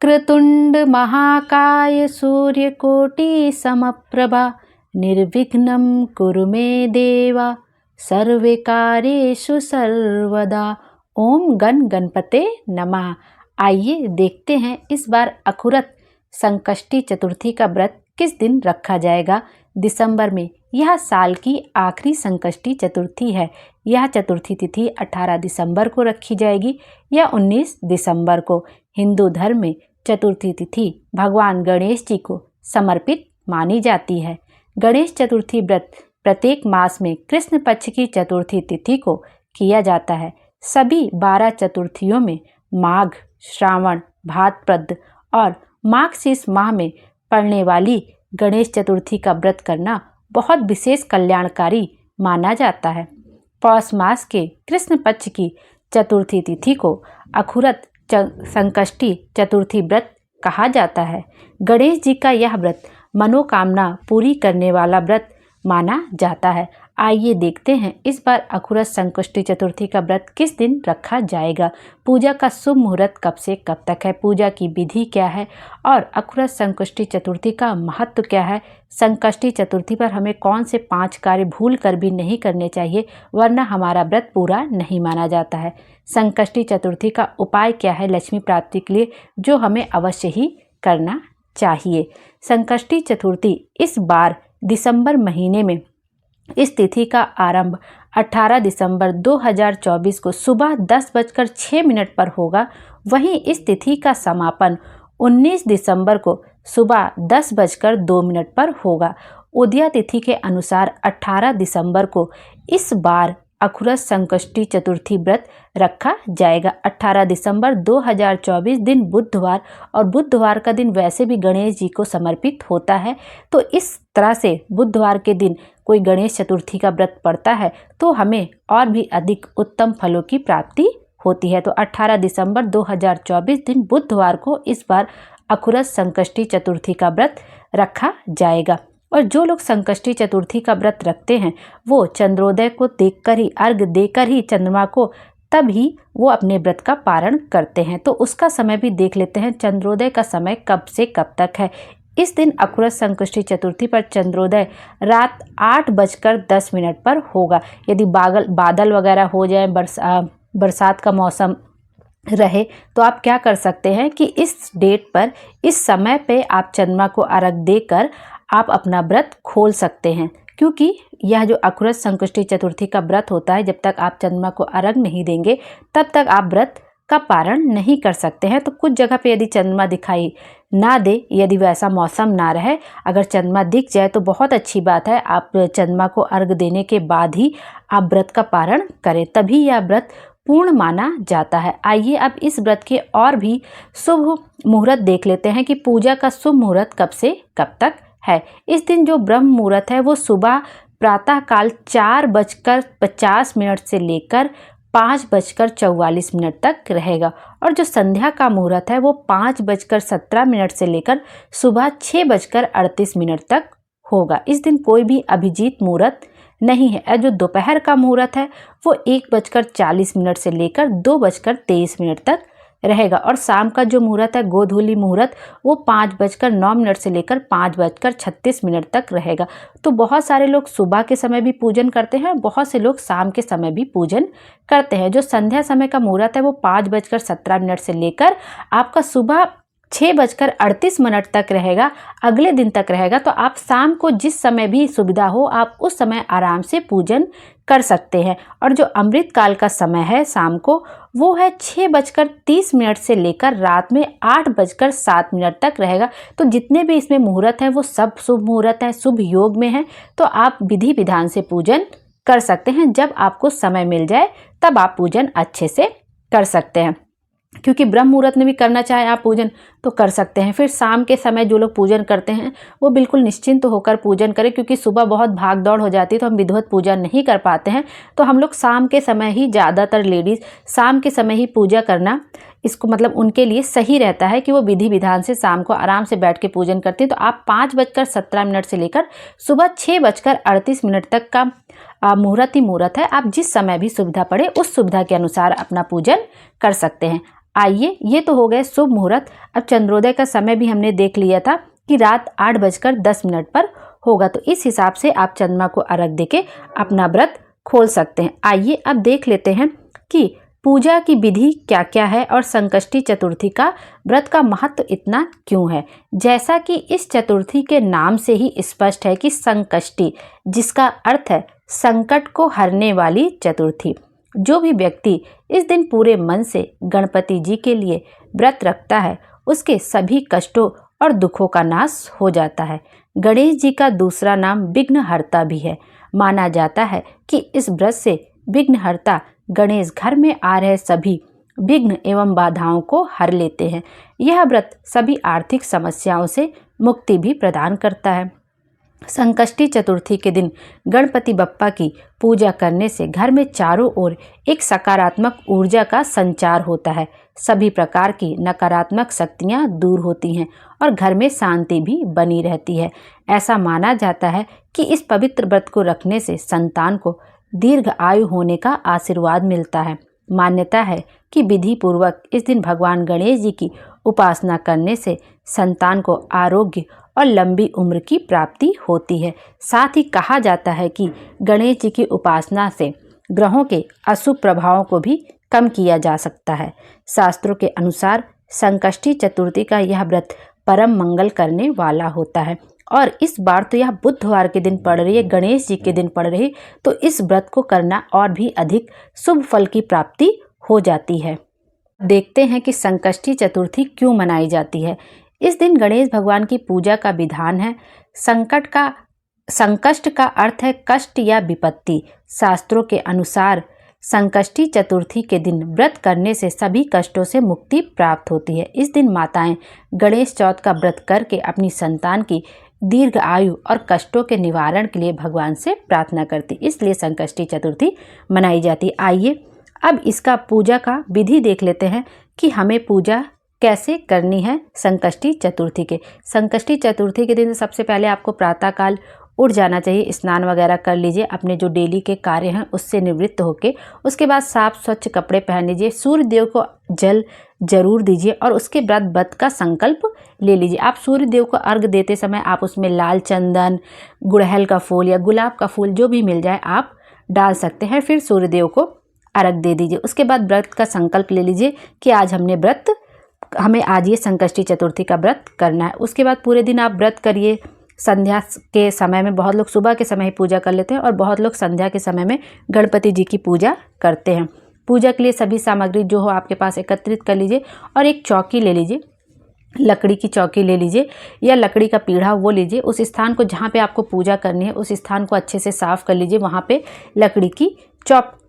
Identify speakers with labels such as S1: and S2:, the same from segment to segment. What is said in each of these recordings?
S1: वक्रतुंड महाकाय सूर्यकोटि समप्रभा निर्विघ्नं कुरु मे देवा सर्वे कार्येषु सर्वदा। ओम गण गणपते नमः। आइए देखते हैं इस बार अखुरत संकष्टी चतुर्थी का व्रत किस दिन रखा जाएगा दिसंबर में। यह साल की आखिरी संकष्टी चतुर्थी है। यह चतुर्थी तिथि 18 दिसंबर को रखी जाएगी या 19 दिसंबर को। हिंदू धर्म में चतुर्थी तिथि भगवान गणेश जी को समर्पित मानी जाती है। गणेश चतुर्थी व्रत प्रत्येक मास में कृष्ण पक्ष की चतुर्थी तिथि को किया जाता है। सभी 12 चतुर्थियों में माघ, श्रावण, भाद्रपद और माघशीर्ष माह में पड़ने वाली गणेश चतुर्थी का व्रत करना बहुत विशेष कल्याणकारी माना जाता है। पौष मास के कृष्ण पक्ष की चतुर्थी तिथि को अखुरत संकष्टी चतुर्थी व्रत कहा जाता है। गणेश जी का यह व्रत मनोकामना पूरी करने वाला व्रत माना जाता है। आइए देखते हैं इस बार अखुरत संकष्टी चतुर्थी का व्रत किस दिन रखा जाएगा। पूजा का शुभ मुहूर्त कब से कब तक है, पूजा की विधि क्या है और अखुरत संकष्टी चतुर्थी का महत्व क्या है। संकष्टी चतुर्थी पर हमें कौन से 5 कार्य भूल कर भी नहीं करने चाहिए वरना हमारा व्रत पूरा नहीं माना जाता है। संकष्टी चतुर्थी का उपाय क्या है लक्ष्मी प्राप्ति के लिए जो हमें अवश्य ही करना चाहिए। संकष्टी चतुर्थी इस बार दिसंबर महीने में इस तिथि का आरंभ 18 दिसंबर 2024 को सुबह 10:06 पर होगा। वहीं इस तिथि का समापन 19 दिसंबर को सुबह 10:02 पर होगा। उदया तिथि के अनुसार 18 दिसंबर को इस बार अखुरत संकष्टी चतुर्थी व्रत रखा जाएगा। 18 दिसंबर 2024 दिन बुधवार और बुधवार का दिन वैसे भी गणेश जी को समर्पित होता है। तो इस तरह से बुधवार के दिन कोई गणेश चतुर्थी का व्रत पड़ता है तो हमें और भी अधिक उत्तम फलों की प्राप्ति होती है। तो 18 दिसंबर 2024 दिन बुधवार को इस बार अखुरत संकष्टी चतुर्थी का व्रत रखा जाएगा। और जो लोग संकष्टी चतुर्थी का व्रत रखते हैं वो चंद्रोदय को देखकर ही, अर्घ देकर ही चंद्रमा को तब ही वो अपने व्रत का पारण करते हैं। तो उसका समय भी देख लेते हैं, चंद्रोदय का समय कब से कब तक है। इस दिन अखुरत संकष्टी चतुर्थी पर चंद्रोदय रात 8:10 पर होगा। यदि बादल वगैरह हो जाए, बरसात का मौसम रहे तो आप क्या कर सकते हैं कि इस डेट पर, इस समय पे आप चंद्रमा को अर्घ देकर आप अपना व्रत खोल सकते हैं। क्योंकि यह जो अखुरत संकष्टी चतुर्थी का व्रत होता है, जब तक आप चंद्रमा को अर्घ नहीं देंगे तब तक आप व्रत का पारण नहीं कर सकते हैं। तो कुछ जगह पे यदि चंद्रमा दिखाई ना दे, यदि वैसा मौसम ना रहे, अगर चंद्रमा दिख जाए तो बहुत अच्छी बात है। आप चंद्रमा को अर्घ देने के बाद ही आप व्रत का पारण करें, तभी यह व्रत पूर्ण माना जाता है। आइए अब इस व्रत के और भी शुभ मुहूर्त देख लेते हैं कि पूजा का शुभ मुहूर्त कब से कब तक है। इस दिन जो ब्रह्म मुहूर्त है वो सुबह प्रातःकाल 4:50 से लेकर 5:44 तक रहेगा और जो संध्या का मुहूर्त है वो 5:17 से लेकर सुबह 6:38 तक होगा। इस दिन कोई भी अभिजीत मुहूर्त नहीं है। जो दोपहर का मुहूर्त है वो 1:40 से लेकर 2:23 तक रहेगा और शाम का जो मुहूर्त है गोधूली मुहूर्त वो 5:09 से लेकर 5:36 तक रहेगा। तो बहुत सारे लोग सुबह के समय भी पूजन करते हैं, बहुत से लोग शाम के समय भी पूजन करते हैं। जो संध्या समय का मुहूर्त है वो 5:17 से लेकर आपका सुबह 6:38 तक रहेगा, अगले दिन तक रहेगा। तो आप शाम को जिस समय भी सुविधा हो आप उस समय आराम से पूजन कर सकते हैं। और जो अमृत काल का समय है शाम को वो है 6:30 से लेकर रात में 8:07 तक रहेगा। तो जितने भी इसमें मुहूर्त हैं वो सब शुभ मुहूर्त हैं, शुभ योग में हैं। तो आप विधि विधान से पूजन कर सकते हैं। जब आपको समय मिल जाए तब आप पूजन अच्छे से कर सकते हैं। क्योंकि ब्रह्म मुहूर्त में भी करना चाहे आप पूजन तो कर सकते हैं। फिर शाम के समय जो लोग पूजन करते हैं वो बिल्कुल निश्चिंत होकर पूजन करें, क्योंकि सुबह बहुत भाग दौड़ हो जाती है तो हम विधिवत पूजा नहीं कर पाते हैं। तो हम लोग शाम के समय ही, ज़्यादातर लेडीज़ शाम के समय ही पूजा करना इसको मतलब उनके लिए सही रहता है कि वो विधि विधान से शाम को आराम से बैठ के पूजन करती हैं। तो आप 5:17 से लेकर सुबह 6:38 तक का मुहूर्त ही मुहूर्त है। आप जिस समय भी सुविधा पड़े उस सुविधा के अनुसार अपना पूजन कर सकते हैं। आइए, ये तो हो गए शुभ मुहूर्त। अब चंद्रोदय का समय भी हमने देख लिया था कि रात 8:10 पर होगा, तो इस हिसाब से आप चंद्रमा को अर्घ देके अपना व्रत खोल सकते हैं। आइए अब देख लेते हैं कि पूजा की विधि क्या क्या है और संकष्टी चतुर्थी का व्रत का महत्व इतना क्यों है। जैसा कि इस चतुर्थी के नाम से ही स्पष्ट है कि संकष्टी, जिसका अर्थ है संकट को हरने वाली चतुर्थी। जो भी व्यक्ति इस दिन पूरे मन से गणपति जी के लिए व्रत रखता है, उसके सभी कष्टों और दुखों का नाश हो जाता है। गणेश जी का दूसरा नाम विघ्नहर्ता भी है। माना जाता है कि इस व्रत से विघ्नहर्ता गणेश घर में आ रहे सभी विघ्न एवं बाधाओं को हर लेते हैं। यह व्रत सभी आर्थिक समस्याओं से मुक्ति भी प्रदान करता है। संकष्टी चतुर्थी के दिन गणपति बप्पा की पूजा करने से घर में चारों ओर एक सकारात्मक ऊर्जा का संचार होता है। सभी प्रकार की नकारात्मक शक्तियां दूर होती हैं और घर में शांति भी बनी रहती है। ऐसा माना जाता है कि इस पवित्र व्रत को रखने से संतान को दीर्घ आयु होने का आशीर्वाद मिलता है। मान्यता है कि विधि पूर्वक इस दिन भगवान गणेश जी की उपासना करने से संतान को आरोग्य और लंबी उम्र की प्राप्ति होती है। साथ ही कहा जाता है कि गणेश जी की उपासना से ग्रहों के अशुभ प्रभावों को भी कम किया जा सकता है। शास्त्रों के अनुसार संकष्टी चतुर्थी का यह व्रत परम मंगल करने वाला होता है और इस बार तो यह बुधवार के दिन पड़ रही है, गणेश जी के दिन पड़ रही, तो इस व्रत को करना और भी अधिक शुभ फल की प्राप्ति हो जाती है। देखते हैं कि संकष्टी चतुर्थी क्यों मनाई जाती है। इस दिन गणेश भगवान की पूजा का विधान है। संकष्ट का अर्थ है कष्ट या विपत्ति। शास्त्रों के अनुसार संकष्टी चतुर्थी के दिन व्रत करने से सभी कष्टों से मुक्ति प्राप्त होती है। इस दिन माताएं गणेश चौथ का व्रत करके अपनी संतान की दीर्घ आयु और कष्टों के निवारण के लिए भगवान से प्रार्थना करती, इसलिए संकष्टी चतुर्थी मनाई जाती। आइए अब इसका पूजा का विधि देख लेते हैं कि हमें पूजा कैसे करनी है संकष्टी चतुर्थी के। संकष्टी चतुर्थी के दिन सबसे पहले आपको प्रातःकाल उठ जाना चाहिए, स्नान वगैरह कर लीजिए, अपने जो डेली के कार्य हैं उससे निवृत्त होके उसके बाद साफ स्वच्छ कपड़े पहन लीजिए, सूर्य देव को जल जरूर दीजिए और उसके बाद व्रत का संकल्प ले लीजिए। आप सूर्य देव को अर्घ देते समय आप उसमें लाल चंदन, गुड़हल का फूल या गुलाब का फूल जो भी मिल जाए आप डाल सकते हैं। फिर सूर्य देव को अर्घ दे दीजिए। उसके बाद व्रत का संकल्प ले लीजिए कि हमें आज ये संकष्टी चतुर्थी का व्रत करना है। उसके बाद पूरे दिन आप व्रत करिए। संध्या के समय में बहुत लोग सुबह के समय ही पूजा कर लेते हैं और बहुत लोग संध्या के समय में गणपति जी की पूजा करते हैं। पूजा के लिए सभी सामग्री जो हो आपके पास एकत्रित कर लीजिए और एक चौकी ले लीजिए, लकड़ी की चौकी ले लीजिए या लकड़ी का पीढ़ा वो लीजिए। उस स्थान को जहाँ पे आपको पूजा करनी है उस स्थान को अच्छे से साफ कर लीजिए, वहाँ पे लकड़ी की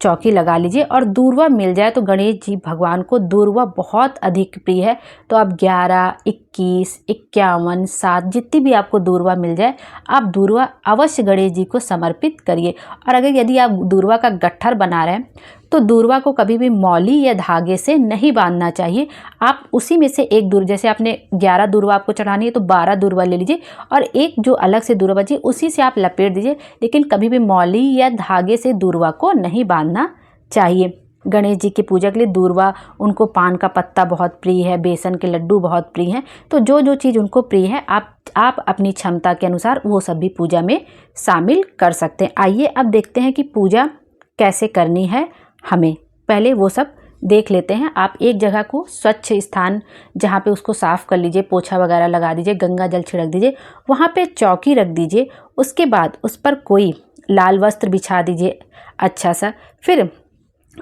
S1: चौकी लगा लीजिए और दूर्वा मिल जाए तो गणेश जी भगवान को दूर्वा बहुत अधिक प्रिय है, तो आप 11, 21, 51, 7 जितनी भी आपको दूर्वा मिल जाए आप दूर्वा अवश्य गणेश जी को समर्पित करिए। और अगर यदि आप दूर्वा का गट्ठर बना रहे हैं तो दूर्वा को कभी भी मौली या धागे से नहीं बांधना चाहिए। आप उसी में से एक जैसे आपने 11 दूर्वा आपको चढ़ानी है तो 12 दूर्वा ले लीजिए और एक जो अलग से दूर्वा बची उसी से आप लपेट दीजिए, लेकिन कभी भी मौली या धागे से दूर्वा को नहीं बांधना चाहिए। गणेश जी की पूजा के लिए दूर्वा, उनको पान का पत्ता बहुत प्रिय है, बेसन के लड्डू बहुत प्रिय हैं, तो जो जो चीज़ उनको प्रिय है आप अपनी क्षमता के अनुसार वो सब भी पूजा में शामिल कर सकते हैं। आइए अब देखते हैं कि पूजा कैसे करनी है। हमें पहले वो सब देख लेते हैं। आप एक जगह को स्वच्छ स्थान जहाँ पे उसको साफ़ कर लीजिए, पोछा वगैरह लगा दीजिए, गंगा जल छिड़क दीजिए, वहाँ पे चौकी रख दीजिए। उसके बाद उस पर कोई लाल वस्त्र बिछा दीजिए अच्छा सा। फिर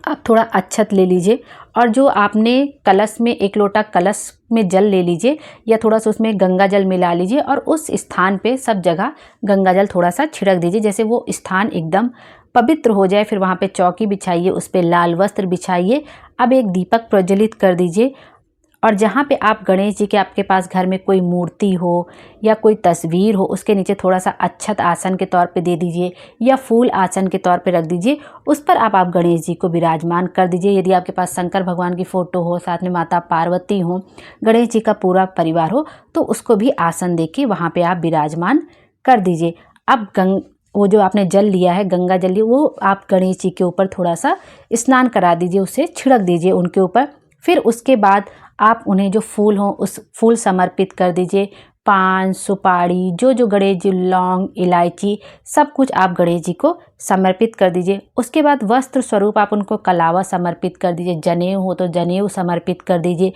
S1: आप थोड़ा अक्षत ले लीजिए और जो आपने कलश में 1 लोटा कलश में जल ले लीजिए या थोड़ा सा उसमें गंगा जल मिला लीजिए और उस स्थान पे सब जगह गंगा जल थोड़ा सा छिड़क दीजिए, जैसे वो स्थान एकदम पवित्र हो जाए। फिर वहाँ पे चौकी बिछाइए, उस पर लाल वस्त्र बिछाइए। अब एक दीपक प्रज्वलित कर दीजिए और जहाँ पे आप गणेश जी के आपके पास घर में कोई मूर्ति हो या कोई तस्वीर हो उसके नीचे थोड़ा सा अक्षत आसन के तौर पे दे दीजिए या फूल आसन के तौर पे रख दीजिए। उस पर आप गणेश जी को विराजमान कर दीजिए। यदि आपके पास शंकर भगवान की फ़ोटो हो, साथ में माता पार्वती हो, गणेश जी का पूरा परिवार हो, तो उसको भी आसन दे के वहाँ पर आप विराजमान कर दीजिए। अब वो जो आपने जल लिया है, गंगा जल लिया, वो आप गणेश जी के ऊपर थोड़ा सा स्नान करा दीजिए, उसे छिड़क दीजिए उनके ऊपर। फिर उसके बाद आप उन्हें जो फूल हो उस फूल समर्पित कर दीजिए। पान, सुपारी, जो गणेश जी, लौंग, इलायची, सब कुछ आप गणेश जी को समर्पित कर दीजिए। उसके बाद वस्त्र स्वरूप आप उनको कलावा समर्पित कर दीजिए, जनेऊ हो तो जनेऊ समर्पित कर दीजिए।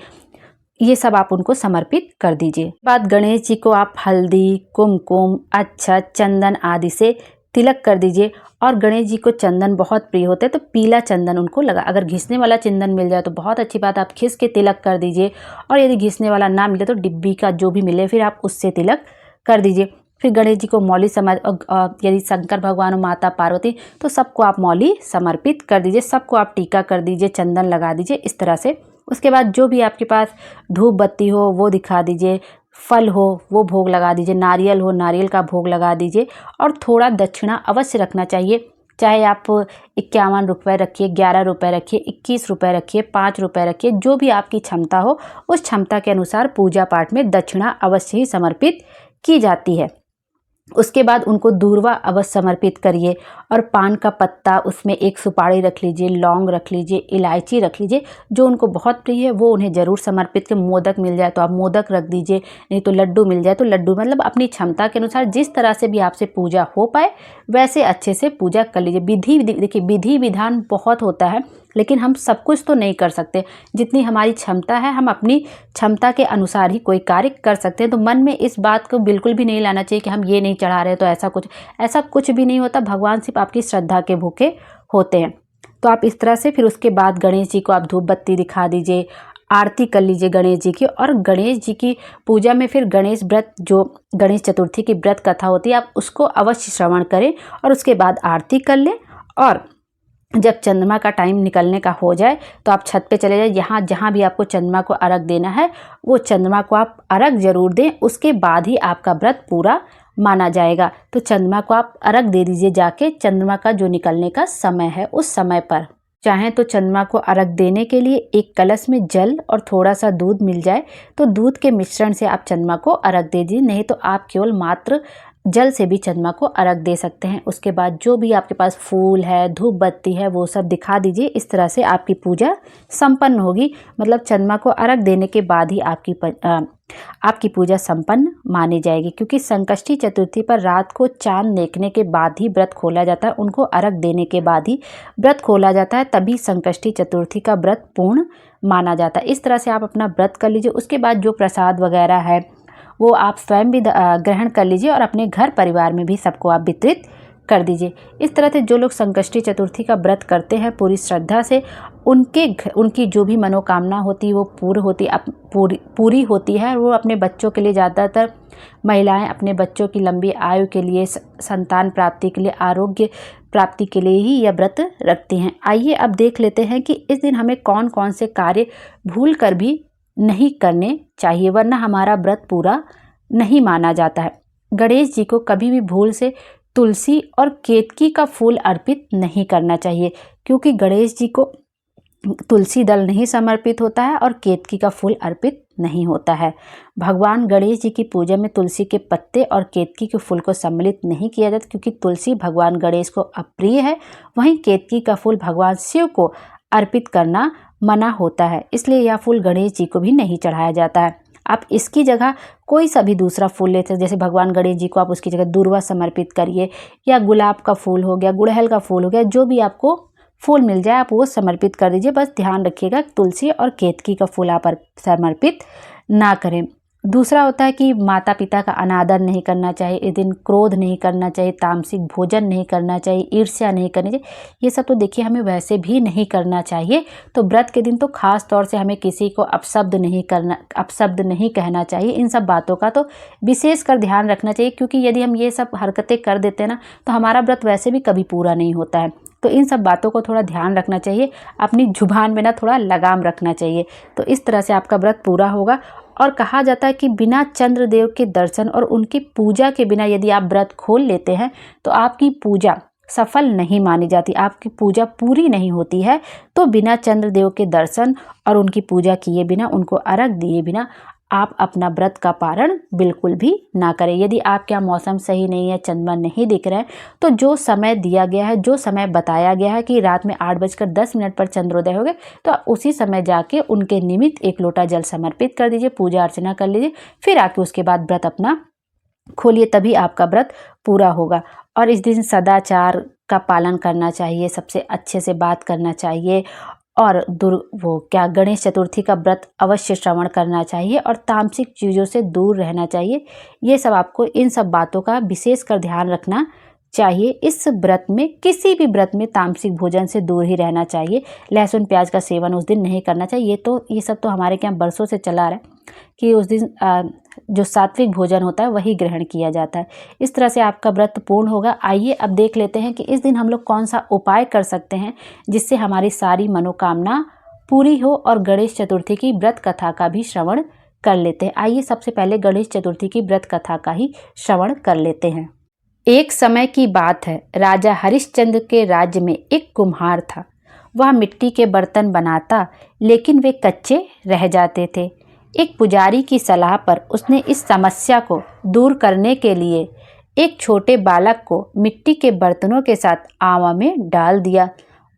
S1: ये सब आप उनको समर्पित कर दीजिए। बाद गणेश जी को आप हल्दी, कुमकुम, अक्षत, चंदन आदि से तिलक कर दीजिए। और गणेश जी को चंदन बहुत प्रिय होता है तो पीला चंदन उनको लगा, अगर घिसने वाला चंदन मिल जाए तो बहुत अच्छी बात, आप घिस के तिलक कर दीजिए। और यदि घिसने वाला ना मिले तो डिब्बी का जो भी मिले फिर आप उससे तिलक कर दीजिए। फिर गणेश जी को मौली यदि शंकर भगवान और माता पार्वती तो सबको आप मौली समर्पित कर दीजिए, सबको आप टीका कर दीजिए, चंदन लगा दीजिए इस तरह से। उसके बाद जो भी आपके पास धूप बत्ती हो वो दिखा दीजिए, फल हो वो भोग लगा दीजिए, नारियल हो नारियल का भोग लगा दीजिए। और थोड़ा दक्षिणा अवश्य रखना चाहिए, चाहे आप 51 रुपये रखिए, 11 रुपये रखिए, 21 रुपये रखिए, 5 रुपये रखिए, जो भी आपकी क्षमता हो उस क्षमता के अनुसार पूजा पाठ में दक्षिणा अवश्य ही समर्पित की जाती है। उसके बाद उनको दूर्वा अवश्य समर्पित करिए। और पान का पत्ता, उसमें एक सुपारी रख लीजिए, लौंग रख लीजिए, इलायची रख लीजिए, जो उनको बहुत प्रिय है वो उन्हें ज़रूर समर्पित कर। मोदक मिल जाए तो आप मोदक रख दीजिए, नहीं तो लड्डू मिल जाए तो लड्डू, मतलब अपनी क्षमता के अनुसार जिस तरह से भी आपसे पूजा हो पाए वैसे अच्छे से पूजा कर लीजिए। देखिए विधि विधान बहुत होता है लेकिन हम सब कुछ तो नहीं कर सकते, जितनी हमारी क्षमता है हम अपनी क्षमता के अनुसार ही कोई कार्य कर सकते हैं। तो मन में इस बात को बिल्कुल भी नहीं लाना चाहिए कि हम ये नहीं चढ़ा रहे तो ऐसा कुछ भी नहीं होता। भगवान सिर्फ आपकी श्रद्धा के भूखे होते हैं। तो आप इस तरह से फिर उसके बाद गणेश जी को आप धूप बत्ती दिखा दीजिए, आरती कर लीजिए गणेश जी की। और गणेश जी की पूजा में फिर गणेश व्रत, जो गणेश चतुर्थी की व्रत कथा होती है, आप उसको अवश्य श्रवण करें और उसके बाद आरती कर लें। और जब चंद्रमा का टाइम निकलने का हो जाए तो आप छत पे चले जाए, यहाँ जहाँ भी आपको चंद्रमा को अर्घ देना है वो चंद्रमा को आप अर्घ जरूर दें, उसके बाद ही आपका व्रत पूरा माना जाएगा। तो चंद्रमा को आप अर्घ दे दीजिए जाके, चंद्रमा का जो निकलने का समय है उस समय पर। चाहें तो चंद्रमा को अर्घ देने के लिए एक कलश में जल और थोड़ा सा दूध मिल जाए तो दूध के मिश्रण से आप चंद्रमा को अर्घ दे दीजिए, नहीं तो आप केवल मात्र जल से भी चंद्रमा को अर्घ दे सकते हैं। उसके बाद जो भी आपके पास फूल है, धूप बत्ती है, वो सब दिखा दीजिए। इस तरह से आपकी पूजा संपन्न होगी, मतलब चंद्रमा को अर्घ देने के बाद ही आपकी पूजा संपन्न मानी जाएगी। क्योंकि संकष्टी चतुर्थी पर रात को चांद देखने के बाद ही व्रत खोला जाता है, उनको अर्घ देने के बाद ही व्रत खोला जाता है, तभी संकष्टी चतुर्थी का व्रत पूर्ण माना जाता है। इस तरह से आप अपना व्रत कर लीजिए। उसके बाद जो प्रसाद वगैरह है वो आप स्वयं भी ग्रहण कर लीजिए और अपने घर परिवार में भी सबको आप वितरित कर दीजिए। इस तरह से जो लोग संकष्टी चतुर्थी का व्रत करते हैं पूरी श्रद्धा से, उनकी जो भी मनोकामना होती है वो पूरी होती है। वो अपने बच्चों के लिए, ज़्यादातर महिलाएं अपने बच्चों की लंबी आयु के लिए, संतान प्राप्ति के लिए, आरोग्य प्राप्ति के लिए ही यह व्रत रखती हैं। आइए अब देख लेते हैं कि इस दिन हमें कौन कौन से कार्य भूल कर भी नहीं करने चाहिए, वरना हमारा व्रत पूरा नहीं माना जाता है। गणेश जी को कभी भी भूल से तुलसी और केतकी का फूल अर्पित नहीं करना चाहिए, क्योंकि गणेश जी को तुलसी दल नहीं समर्पित होता है और केतकी का फूल अर्पित नहीं होता है। भगवान गणेश जी की पूजा में तुलसी के पत्ते और केतकी के फूल को सम्मिलित नहीं किया जाता, क्योंकि तुलसी भगवान गणेश को अप्रिय है, वहीं केतकी का फूल भगवान शिव को अर्पित करना मना होता है, इसलिए यह फूल गणेश जी को भी नहीं चढ़ाया जाता है। आप इसकी जगह कोई सा भी दूसरा फूल लेते हैं, जैसे भगवान गणेश जी को आप उसकी जगह दूर्वा समर्पित करिए, या गुलाब का फूल हो गया, गुड़हल का फूल हो गया, जो भी आपको फूल मिल जाए आप वो समर्पित कर दीजिए। बस ध्यान रखिएगा तुलसी और केतकी का फूल आप समर्पित ना करें। दूसरा होता है कि माता पिता का अनादर नहीं करना चाहिए, इस दिन क्रोध नहीं करना चाहिए, तामसिक भोजन नहीं करना चाहिए, ईर्ष्या नहीं करनी चाहिए। ये सब तो देखिए हमें वैसे भी नहीं करना चाहिए। तो व्रत के दिन तो खास तौर से हमें किसी को अपशब्द नहीं कहना चाहिए। इन सब बातों का तो विशेष कर ध्यान रखना चाहिए, क्योंकि यदि हम ये सब हरकतें कर देते हैं ना तो हमारा व्रत वैसे भी कभी पूरा नहीं होता है। तो इन सब बातों को थोड़ा ध्यान रखना चाहिए, अपनी जुबान में ना थोड़ा लगाम रखना चाहिए। तो इस तरह से आपका व्रत पूरा होगा। और कहा जाता है कि बिना चंद्रदेव के दर्शन और उनकी पूजा के बिना यदि आप व्रत खोल लेते हैं तो आपकी पूजा सफल नहीं मानी जाती, आपकी पूजा पूरी नहीं होती है। तो बिना चंद्रदेव के दर्शन और उनकी पूजा किए बिना, उनको अर्घ दिए बिना आप अपना व्रत का पारण बिल्कुल भी ना करें। यदि आपके यहाँ मौसम सही नहीं है, चंद्रमा नहीं दिख रहा है, तो जो समय दिया गया है, जो समय बताया गया है कि रात में 8:10 पर चंद्रोदय हो गए, तो आप उसी समय जाके उनके निमित्त 1 लोटा जल समर्पित कर दीजिए, पूजा अर्चना कर लीजिए, फिर आके उसके बाद व्रत अपना खोलिए, तभी आपका व्रत पूरा होगा। और इस दिन सदाचार का पालन करना चाहिए, सबसे अच्छे से बात करना चाहिए, और गणेश चतुर्थी का व्रत अवश्य श्रवण करना चाहिए, और तामसिक चीज़ों से दूर रहना चाहिए। ये सब आपको, इन सब बातों का विशेषकर ध्यान रखना चाहिए। इस व्रत में, किसी भी व्रत में तामसिक भोजन से दूर ही रहना चाहिए। लहसुन प्याज का सेवन उस दिन नहीं करना चाहिए। ये सब तो हमारे यहाँ बरसों से चला आ रहा है कि उस दिन जो सात्विक भोजन होता है वही ग्रहण किया जाता है। इस तरह से आपका व्रत पूर्ण होगा। आइए अब देख लेते हैं कि इस दिन हम लोग कौन सा उपाय कर सकते हैं जिससे हमारी सारी मनोकामना पूरी हो, और गणेश चतुर्थी की व्रत कथा का भी श्रवण कर लेते हैं। आइए सबसे पहले गणेश चतुर्थी की व्रत कथा का ही श्रवण कर लेते हैं। एक समय की बात है, राजा हरिश्चंद्र के राज्य में एक कुम्हार था। वह मिट्टी के बर्तन बनाता, लेकिन वे कच्चे रह जाते थे। एक पुजारी की सलाह पर उसने इस समस्या को दूर करने के लिए एक छोटे बालक को मिट्टी के बर्तनों के साथ आवा में डाल दिया।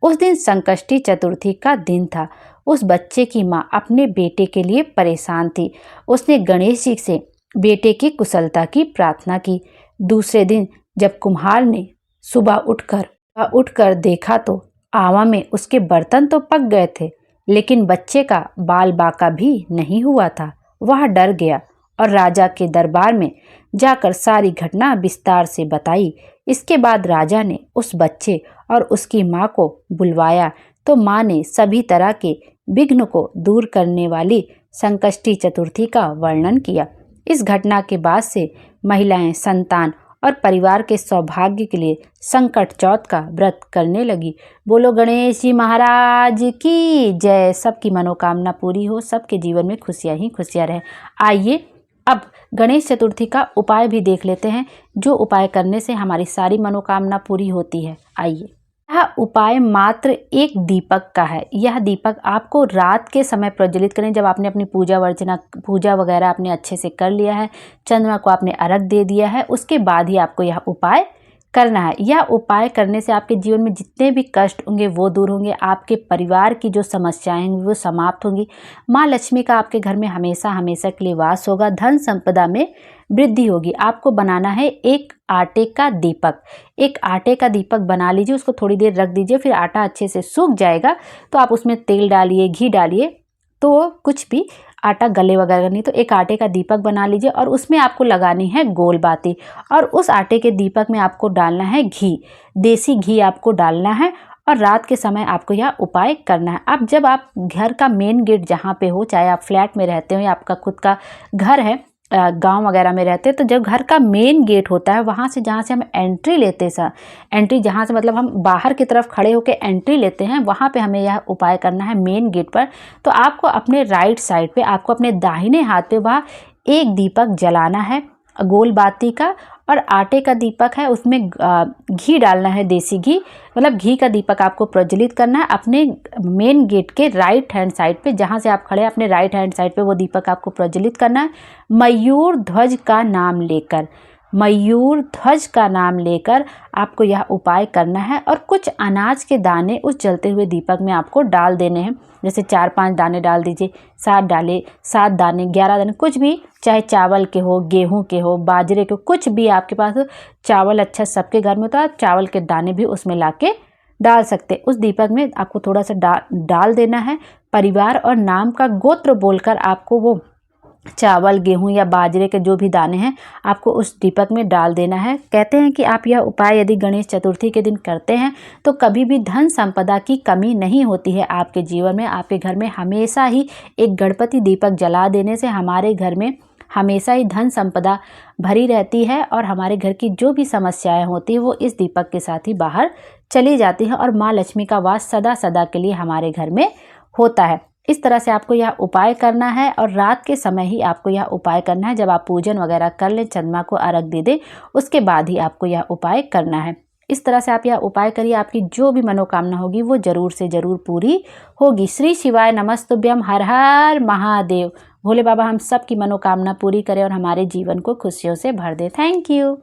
S1: उस दिन संकष्टी चतुर्थी का दिन था। उस बच्चे की माँ अपने बेटे के लिए परेशान थी। उसने गणेश जी से बेटे की कुशलता की प्रार्थना की। दूसरे दिन जब कुम्हार ने सुबह उठकर देखा, तो आवा में उसके बर्तन तो पक गए थे, लेकिन बच्चे का बाल बाका भी नहीं हुआ था। वह डर गया और राजा के दरबार में जाकर सारी घटना विस्तार से बताई। इसके बाद राजा ने उस बच्चे और उसकी माँ को बुलवाया, तो माँ ने सभी तरह के विघ्न को दूर करने वाली संकष्टी चतुर्थी का वर्णन किया। इस घटना के बाद से महिलाएं संतान और परिवार के सौभाग्य के लिए संकट चौथ का व्रत करने लगी। बोलो गणेश जी महाराज की जय। सबकी मनोकामना पूरी हो, सबके जीवन में खुशियां ही खुशियां रहे। आइए अब गणेश चतुर्थी का उपाय भी देख लेते हैं, जो उपाय करने से हमारी सारी मनोकामना पूरी होती है। आइए, यह उपाय मात्र एक दीपक का है। यह दीपक आपको रात के समय प्रज्वलित करें, जब आपने अपनी पूजा वगैरह आपने अच्छे से कर लिया है, चंद्रमा को आपने अर्घ दे दिया है, उसके बाद ही आपको यह उपाय करना है। यह उपाय करने से आपके जीवन में जितने भी कष्ट होंगे वो दूर होंगे, आपके परिवार की जो समस्याएं होंगी वो समाप्त होंगी। माँ लक्ष्मी का आपके घर में हमेशा हमेशा के लिए वास होगा। धन संपदा में वृद्धि होगी। आपको बनाना है एक आटे का दीपक। एक आटे का दीपक बना लीजिए, उसको थोड़ी देर रख दीजिए, फिर आटा अच्छे से सूख जाएगा तो आप उसमें तेल डालिए, घी डालिए, तो कुछ भी आटा गले वगैरह नहीं, तो एक आटे का दीपक बना लीजिए और उसमें आपको लगानी है गोल बाती, और उस आटे के दीपक में आपको डालना है घी, देसी घी आपको डालना है, और रात के समय आपको यह उपाय करना है। अब जब आप घर का मेन गेट जहाँ पे हो, चाहे आप फ्लैट में रहते हो या आपका खुद का घर है, गांव वगैरह में रहते हैं, तो जब घर का मेन गेट होता है, वहाँ से जहाँ से हम एंट्री लेते हैं, एंट्री जहाँ से मतलब हम बाहर की तरफ खड़े होकर एंट्री लेते हैं, वहाँ पे हमें यह उपाय करना है मेन गेट पर। तो आपको अपने राइट साइड पे, आपको अपने दाहिने हाथ पे वहाँ एक दीपक जलाना है गोल बाती का, और आटे का दीपक है, उसमें घी डालना है, देसी घी, मतलब घी का दीपक आपको प्रज्वलित करना है अपने मेन गेट के राइट हैंड साइड पे, जहाँ से आप खड़े हैं अपने राइट हैंड साइड पे वो दीपक आपको प्रज्वलित करना है। मयूर ध्वज का नाम लेकर, मयूर ध्वज का नाम लेकर आपको यह उपाय करना है, और कुछ अनाज के दाने उस जलते हुए दीपक में आपको डाल देने हैं। जैसे 4-5 दाने डाल दीजिए, 7 डाले, 7 दाने, 11 दाने, कुछ भी, चाहे चावल के हो, गेहूं के हो, बाजरे के, कुछ भी आपके पास हो। चावल अच्छा सबके घर में होता है, चावल के दाने भी उसमें लाके डाल सकते। उस दीपक में आपको थोड़ा सा डाल देना है। परिवार और नाम का गोत्र बोलकर आपको वो चावल, गेहूं या बाजरे के जो भी दाने हैं आपको उस दीपक में डाल देना है। कहते हैं कि आप यह उपाय यदि गणेश चतुर्थी के दिन करते हैं तो कभी भी धन संपदा की कमी नहीं होती है आपके जीवन में। आपके घर में हमेशा ही एक गणपति दीपक जला देने से हमारे घर में हमेशा ही धन संपदा भरी रहती है, और हमारे घर की जो भी समस्याएं होती हैं वो इस दीपक के साथ ही बाहर चली जाती हैं, और माँ लक्ष्मी का वास सदा सदा के लिए हमारे घर में होता है। इस तरह से आपको यह उपाय करना है, और रात के समय ही आपको यह उपाय करना है। जब आप पूजन वगैरह कर लें, चंद्रमा को अर्घ दे दें, उसके बाद ही आपको यह उपाय करना है। इस तरह से आप यह उपाय करिए, आपकी जो भी मनोकामना होगी वो जरूर से जरूर पूरी होगी। श्री शिवाय नमस्तुभ्यम। हर हर महादेव। भोले बाबा हम सब की मनोकामना पूरी करें और हमारे जीवन को खुशियों से भर दे। Thank you.